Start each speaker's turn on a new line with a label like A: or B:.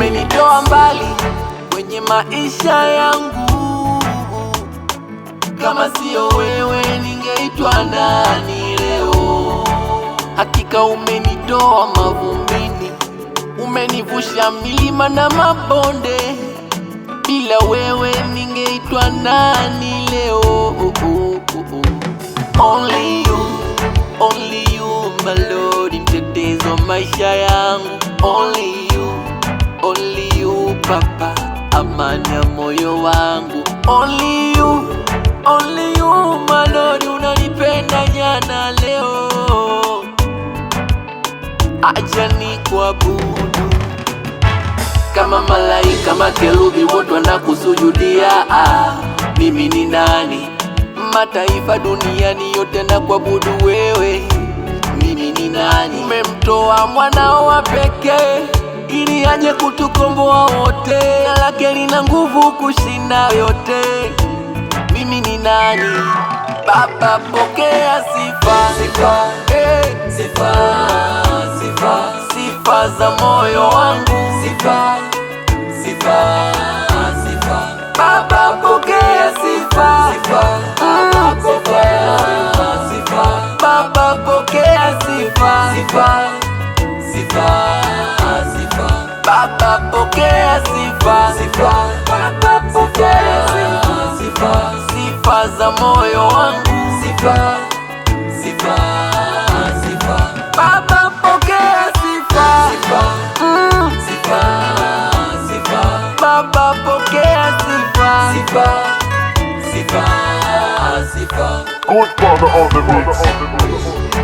A: umenitoa mbali kwenye maisha yangu. Kama sio wewe ningeitwa nani leo? Hakika umenitoa mavumbini, umenivusha milima na mabonde. Bila wewe ningeitwa nani leo? Only you my Lord, mtetezi wa maisha yangu. Only you Papa, amani ya moyo wangu. Only you my Lord, unanipenda jana leo. Acha nikuabudu kama malaika, makerubi wote wanakusujudia. Mimi ni nani? Mataifa duniani yote na kuabudu wewe. Mimi ni nani? Umemtoa mwanao wa pekee ili aje kutukomboa wote, lake lina nguvu kushinda yote. Mimi ni nani? Baba, pokea sifa, sifa, sifa, sifa, sifa za moyo wangu, sifa, sifa, sifa. Baba, pokea sifa, sifa, Baba, pokea sifa, Baba, pokea sifa, sifa, sifa, sifa. Baba, pokea sifa, sifa, Baba, pokea sifa, sifa za moyo wangu, sifa, sifa, sifa. Baba, pokea sifa, sifa, sifa, sifa. Baba, pokea sifa, sifa, sifa, sifa.
B: Good Father on the mix.